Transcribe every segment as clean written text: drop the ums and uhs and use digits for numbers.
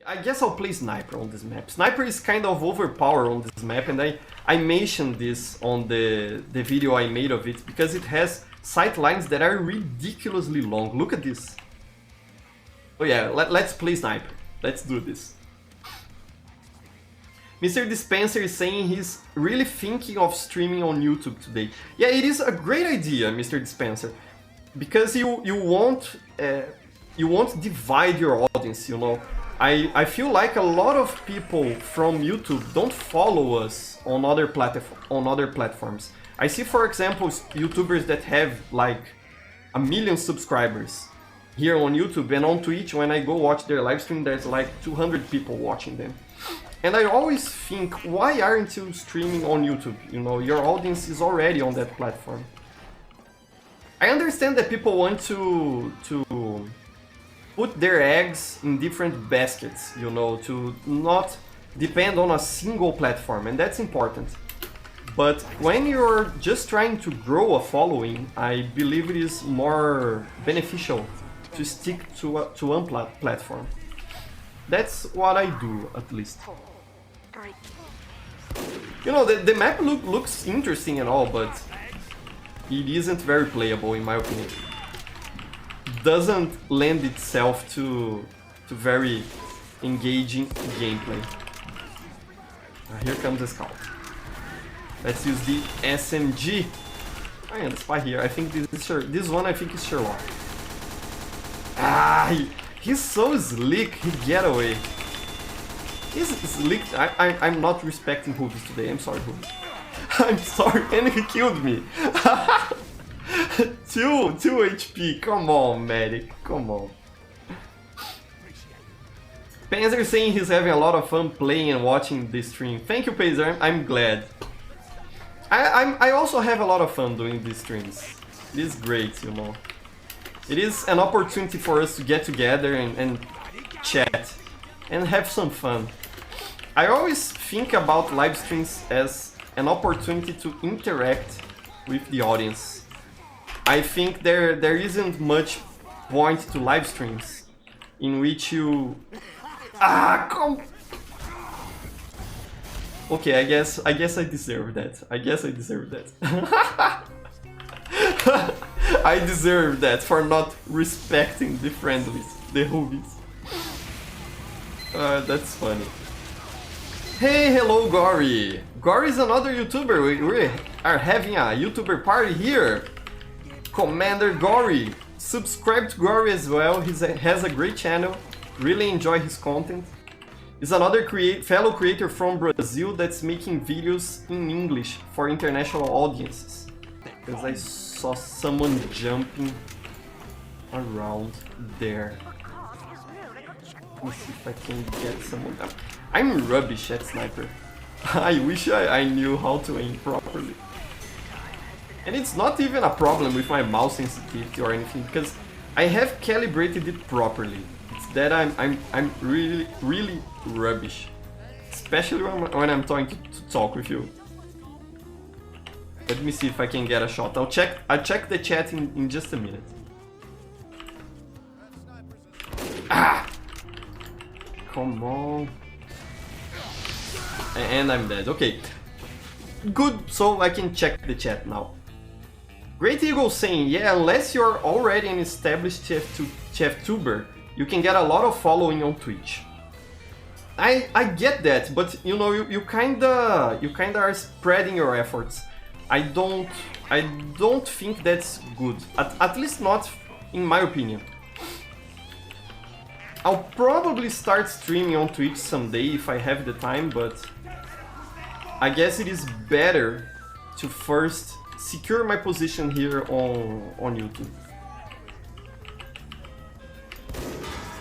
I guess I'll play Sniper on this map. Sniper is kind of overpowered on this map, and I mentioned this on the video I made of it, because it has sight lines that are ridiculously long. Look at this. Oh yeah, let's play Sniper. Let's do this. Mr. Dispenser is saying he's really thinking of streaming on YouTube today. Yeah, it is a great idea, Mr. Dispenser, because you won't divide your audience, you know. I feel like a lot of people from YouTube don't follow us on other platforms. I see, for example, YouTubers that have like 1 million subscribers here on YouTube, and on Twitch, when I go watch their live stream, there's like 200 people watching them. And I always think, why aren't you streaming on YouTube? You know, your audience is already on that platform. I understand that people want to put their eggs in different baskets, you know, to not depend on a single platform, and that's important. But when you're just trying to grow a following, I believe it is more beneficial to stick to one platform. That's what I do, at least. You know, the map looks interesting and all, but it isn't very playable in my opinion. Doesn't lend itself to very engaging gameplay. Here comes the scout. Let's use the SMG. Oh yeah, the spy here. I think this one I think is Sherlock. Ah, he's so slick. He get away. He's slick. I'm not respecting Hoovies today. I'm sorry, Hoovies. I'm sorry, and he killed me. 2 HP. Come on, medic. Come on. Panzer saying he's having a lot of fun playing and watching this stream. Thank you, Panzer. I'm glad. I also have a lot of fun doing these streams. It is great, you know. It is an opportunity for us to get together and chat and have some fun. I always think about live streams as an opportunity to interact with the audience. I think there isn't much point to live streams in which you... come... Okay, I guess I deserve that. I deserve that. I deserve that for not respecting the friendlies, the Hoovies. That's funny. Hey, hello, Gory. Gory is another YouTuber. We are having a YouTuber party here. Commander Gory. Subscribe to Gory as well. He has a great channel. Really enjoy his content. He's another fellow creator from Brazil that's making videos in English for international audiences. Because I saw someone jumping around there. Let me see if I can get someone down. I'm rubbish at sniper. I wish I knew how to aim properly. And it's not even a problem with my mouse sensitivity or anything, because I have calibrated it properly. It's that I'm really rubbish. Especially when I'm trying to talk with you. Let me see if I can get a shot. I'll check the chat in just a minute. Ah! Come on. And I'm dead. Okay. Good, so I can check the chat now. Great Eagle saying, yeah, unless you're already an established TF2ber, you can get a lot of following on Twitch. I get that, but you know, you kinda are spreading your efforts. I don't think that's good. At least not in my opinion. I'll probably start streaming on Twitch someday if I have the time, but I guess it is better to first secure my position here on YouTube.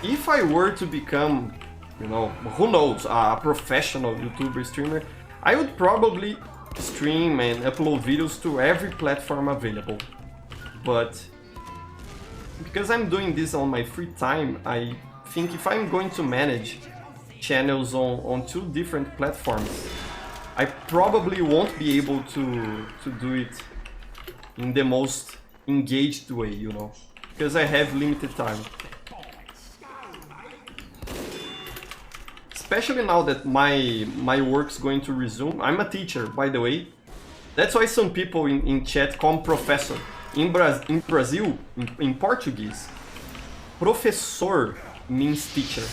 If I were to become, you know, who knows, a professional YouTuber streamer, I would probably stream and upload videos to every platform available. But because I'm doing this on my free time, I think if I'm going to manage channels on 2 different platforms, I probably won't be able to do it in the most engaged way, you know, because I have limited time. especially now that my work's going to resume. I'm a teacher, by the way. That's why some people in chat call me professor. In Brazil, in Portuguese, professor means teacher.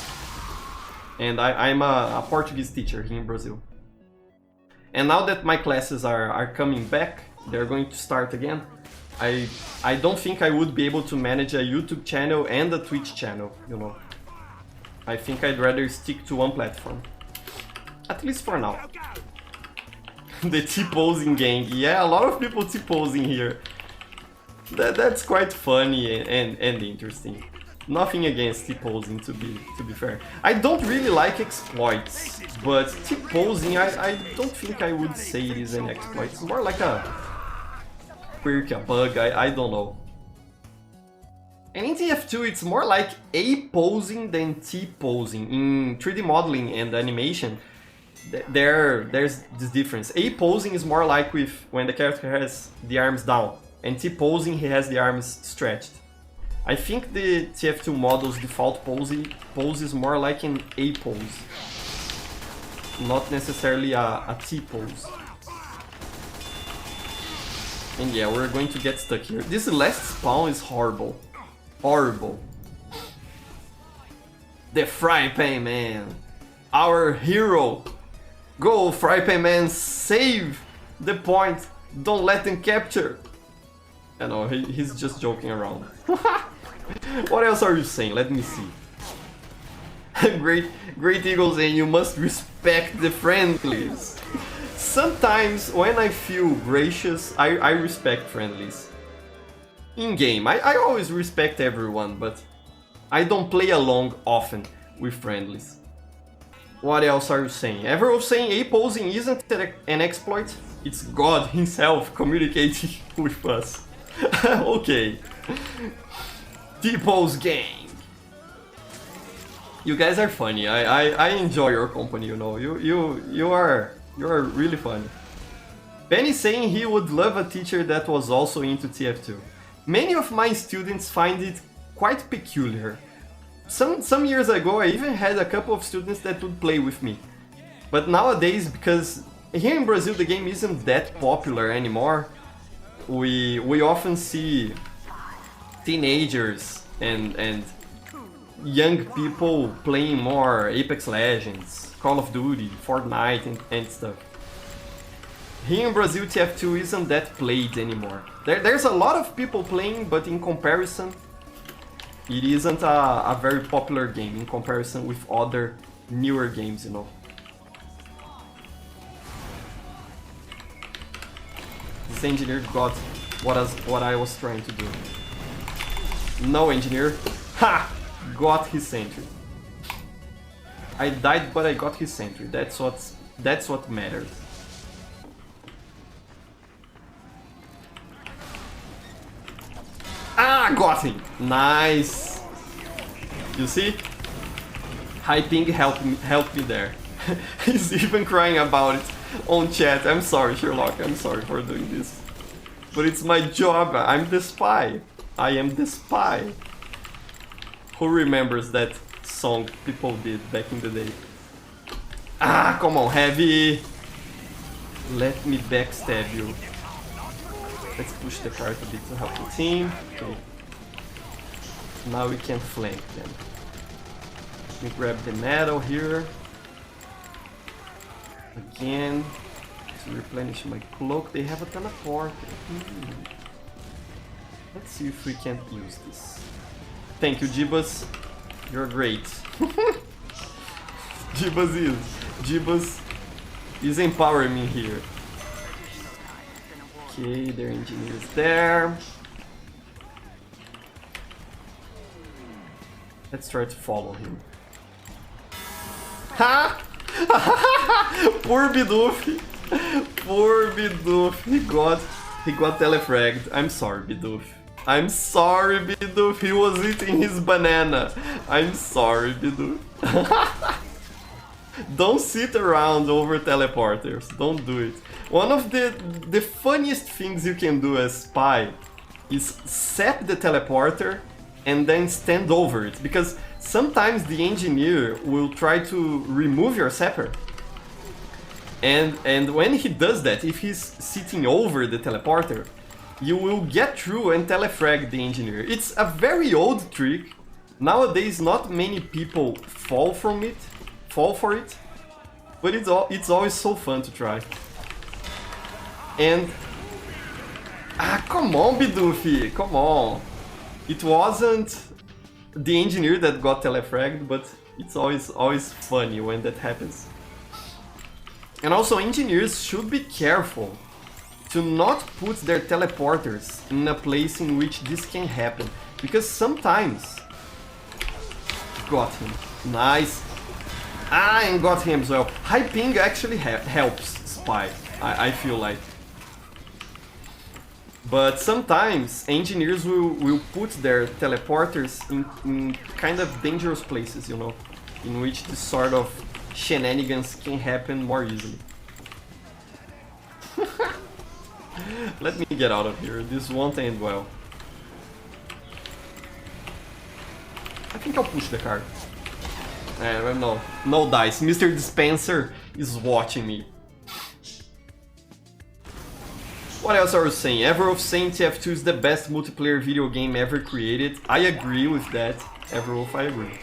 And I'm a Portuguese teacher here in Brazil. And now that my classes are coming back, they're going to start again, I don't think I would be able to manage a YouTube channel and a Twitch channel, you know. I think I'd rather stick to one platform. At least for now. The T-posing gang. Yeah, a lot of people T-posing here. That's quite funny and interesting. Nothing against T-posing, to be fair. I don't really like exploits, but T-posing, I don't think I would say it is an exploit. It's more like a quirk, a bug, I don't know. And in TF2, it's more like A-posing than T-posing. In 3D modeling and animation, there's this difference. A-posing is more like when the character has the arms down, and T-posing, he has the arms stretched. I think the TF2 model's default pose is more like an A-pose, not necessarily a T-pose. And yeah, we're going to get stuck here. This last spawn is horrible. Horrible. The Fry Pan Man, our hero. Go, Fry Pan Man, save the point. Don't let them capture. I know, he's just joking around. What else are you saying? Let me see. Great Eagles, and you must respect the friendlies. Sometimes when I feel gracious, I respect friendlies. In game, I always respect everyone, but I don't play along often with friendlies. What else are you saying? Everyone saying A-posing isn't an exploit? It's God himself communicating with us. Okay. T-pose gang. You guys are funny. I enjoy your company, you know. You are really funny. Benny saying he would love a teacher that was also into TF2. Many of my students find it quite peculiar. Some years ago I even had a couple of students that would play with me. But nowadays, because here in Brazil the game isn't that popular anymore, we often see teenagers and young people playing more Apex Legends, Call of Duty, Fortnite and stuff. Here in Brazil, TF2 isn't that played anymore. There's a lot of people playing, but in comparison, it isn't a very popular game in comparison with other newer games, you know. This engineer got what I was trying to do. No, engineer. Ha! Got his sentry. I died, but I got his sentry. That's what matters. Ah, got him! Nice! You see? High ping helped me there. He's even crying about it on chat. I'm sorry, Sherlock. I'm sorry for doing this. But it's my job. I'm the spy. I am the spy. Who remembers that song people did back in the day? Ah, come on, Heavy! Let me backstab you. Let's push the cart a bit to help the team. Okay. Now we can flank them. Let me grab the medal here. Again. To replenish my cloak. They have a teleporter. Let's see if we can use this. Thank you, Jibas. You're great. Jibas is empowering me here. Okay, their engineer is there. Let's try to follow him. Ha! Poor Bidoof. Poor Bidoof. He got telefragged. I'm sorry, Bidoof. I'm sorry, Bidoof. He was eating his banana. I'm sorry, Bidoof. Don't sit around over teleporters. Don't do it. One of the funniest things you can do as spy is set the teleporter and then stand over it. Because sometimes the engineer will try to remove your sapper. And when he does that, if he's sitting over the teleporter, you will get through and telefrag the engineer. It's a very old trick. Nowadays, not many people fall for it, but it's always so fun to try. And come on, Bidufi, come on. It wasn't the engineer that got telefragged, but it's always funny when that happens. And also, engineers should be careful to not put their teleporters in a place in which this can happen, because sometimes... Got him. Nice. And got him as well. High ping actually helps Spy, I feel like. But sometimes engineers will put their teleporters in kind of dangerous places, you know, in which this sort of shenanigans can happen more easily. Let me get out of here, this won't end well. I think I'll push the card. No dice, Mr. Dispenser is watching me. What else are you saying? Everolf saying TF2 is the best multiplayer video game ever created. I agree with that, Everolf, I agree.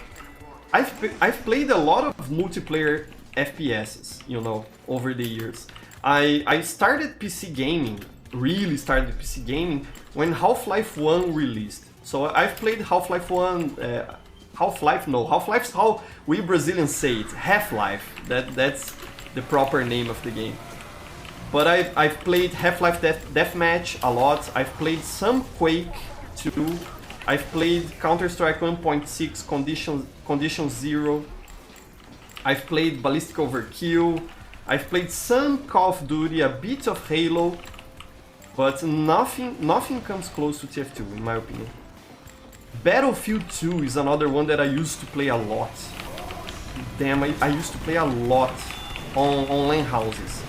I've played a lot of multiplayer FPSs, you know, over the years. I started PC gaming, really started PC gaming, when Half-Life 1 released. So I've played Half-Life 1, Half-Life's how we Brazilians say it, Half-Life, that's the proper name of the game. But I've played Half-Life Deathmatch a lot, I've played some Quake 2, I've played Counter-Strike 1.6 Condition Zero, I've played Ballistic Overkill, I've played some Call of Duty, a bit of Halo, but nothing comes close to TF2 in my opinion. Battlefield 2 is another one that I used to play a lot. Damn, I used to play a lot on LAN houses.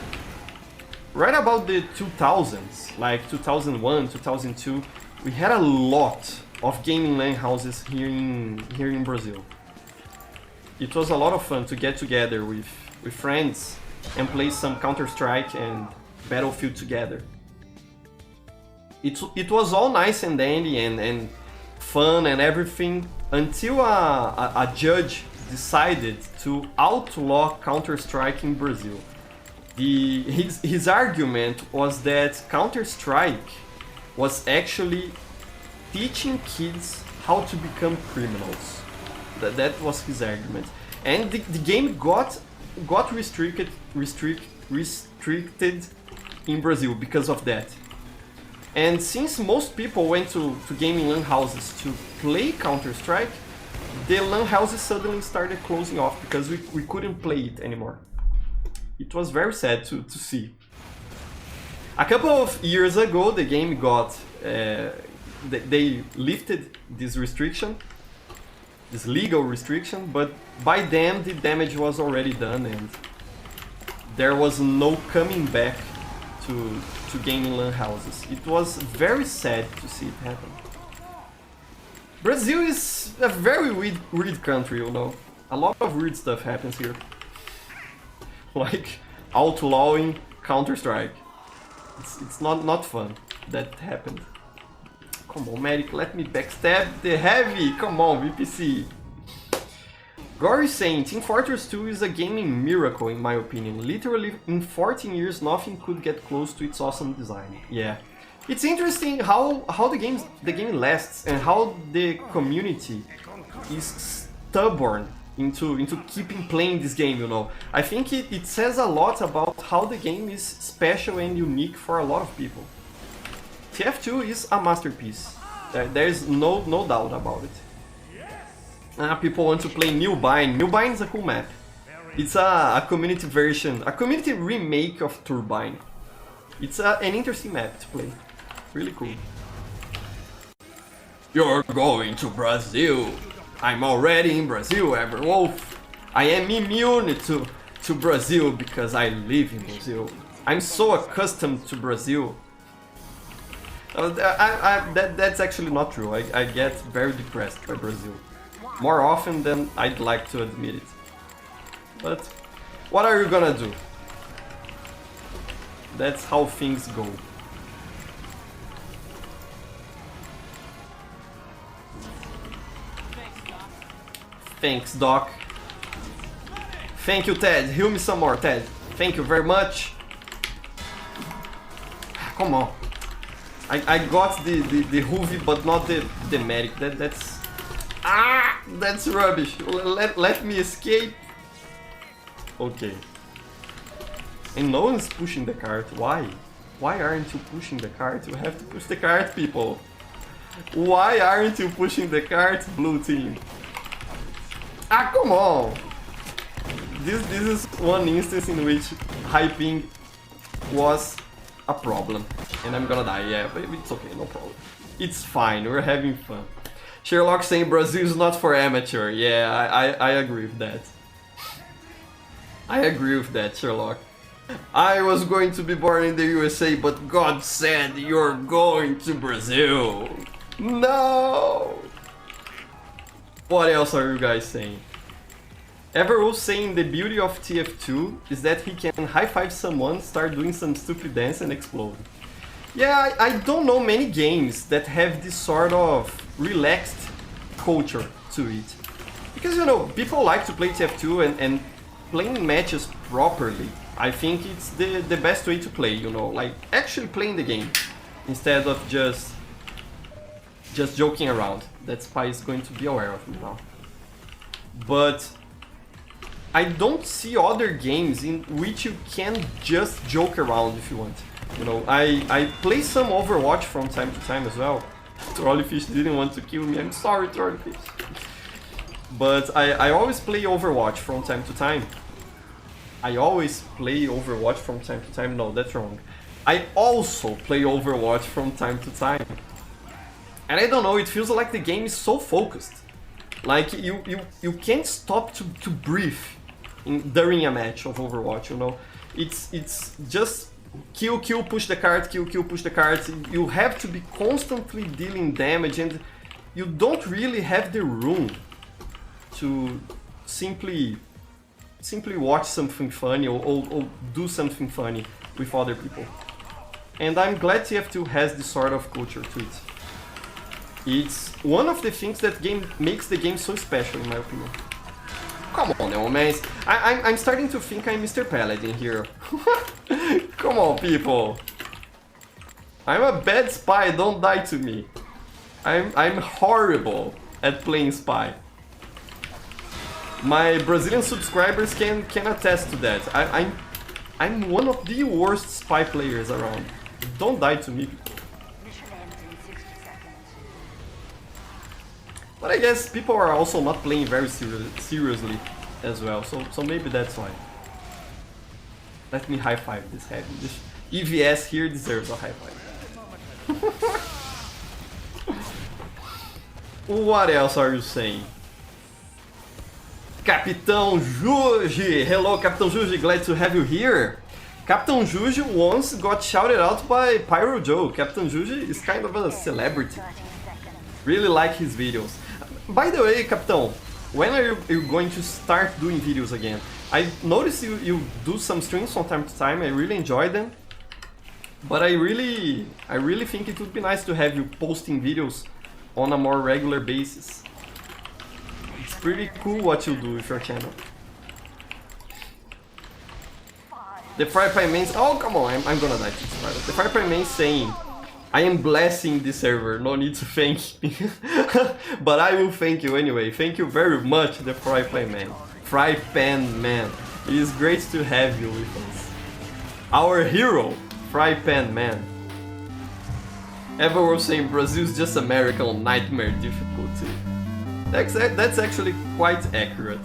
Right about the 2000s, like 2001, 2002, we had a lot of gaming LAN houses here in Brazil. It was a lot of fun to get together with friends and play some Counter-Strike and Battlefield together. It was all nice and dandy and fun and everything until a judge decided to outlaw Counter-Strike in Brazil. His argument was that Counter-Strike was actually teaching kids how to become criminals. That was his argument. And the game got restricted in Brazil because of that. And since most people went to gaming LAN houses to play Counter-Strike, the LAN houses suddenly started closing off because we couldn't play it anymore. It was very sad to see. A couple of years ago, the game got... they lifted this restriction, this legal restriction, but by then the damage was already done and there was no coming back to gaming LAN houses. It was very sad to see it happen. Brazil is a very weird country, you know. A lot of weird stuff happens here. Like outlawing Counter-Strike. It's not fun that happened. Come on, Medic, let me backstab the heavy! Come on, VPC! Gory saying, Team Fortress 2 is a gaming miracle in my opinion. Literally, in 14 years, nothing could get close to its awesome design. Yeah. It's interesting how the game lasts and how the community is stubborn into keeping playing this game, you know. I think it says a lot about how the game is special and unique for a lot of people. TF2 is a masterpiece. There's no doubt about it. People want to play Newbine. Newbine is a cool map. It's a community version, a community remake of Turbine. It's an interesting map to play. Really cool. You're going to Brazil. I'm already in Brazil, Everwolf. I am immune to Brazil because I live in Brazil. I'm so accustomed to Brazil. That's actually not true. I get very depressed by Brazil. More often than I'd like to admit it. But what are you gonna do? That's how things go. Thanks, Doc. Thank you, Ted. Heal me some more, Ted. Thank you very much. Come on. I got the Hoovy, but not the medic. That's... Ah! That's rubbish. Let me escape. Okay. And no one's pushing the cart. Why? Why aren't you pushing the cart? You have to push the cart, people. Why aren't you pushing the cart, blue team? Ah, come on! This is one instance in which hyping was a problem. And I'm gonna die, yeah, but it's okay, no problem. It's fine, we're having fun. Sherlock saying Brazil is not for amateur. Yeah, I agree with that. I agree with that, Sherlock. I was going to be born in the USA, but God said you're going to Brazil. No! What else are you guys saying? Everall saying the beauty of TF2 is that he can high-five someone, start doing some stupid dance and explode. Yeah, I don't know many games that have this sort of relaxed culture to it. Because, you know, people like to play TF2 and playing matches properly, I think it's the best way to play, you know, like actually playing the game instead of just joking around. That Spy is going to be aware of me now. But I don't see other games in which you can just joke around if you want. You know, I play some Overwatch from time to time as well. Trolleyfish didn't want to kill me, I'm sorry, Trolleyfish. But I always play Overwatch from time to time. I always play Overwatch from time to time. No, that's wrong. I also play Overwatch from time to time. And I don't know, it feels like the game is so focused. Like you can't stop to breathe during a match of Overwatch, you know. It's just kill, push the cart, kill, push the cart. You have to be constantly dealing damage and you don't really have the room to simply watch something funny or do something funny with other people. And I'm glad TF2 has this sort of culture to it. It's one of the things that makes the game so special, in my opinion. Come on, now, man. I'm starting to think I'm Mr. Paladin here. Come on, people. I'm a bad spy, don't die to me. I'm horrible at playing spy. My Brazilian subscribers can attest to that. I'm one of the worst spy players around. Don't die to me, people. But I guess people are also not playing very seriously as well, so maybe that's why. Let me high five this heavy. This EVS here deserves a high five. What else are you saying? Capitão Juji! Hello, Capitão Juji, glad to have you here. Captain Juji once got shouted out by Pyro Joe. Captain Juji is kind of a celebrity. Really like his videos. By the way, Capitão, when are you going to start doing videos again? I noticed you do some streams from time to time, I really enjoy them. But I really think it would be nice to have you posting videos on a more regular basis. It's pretty cool what you do with your channel. The Fry Prime mains, oh come on, I'm gonna die to this part. The Fry Prime main saying, I am blessing the server, no need to thank me. But I will thank you anyway. Thank you very much, the Fry Pan Man. Fry Pan Man. It is great to have you with us. Our hero, Fry Pan Man. Everyone saying Brazil's just American nightmare difficulty. That's actually quite accurate.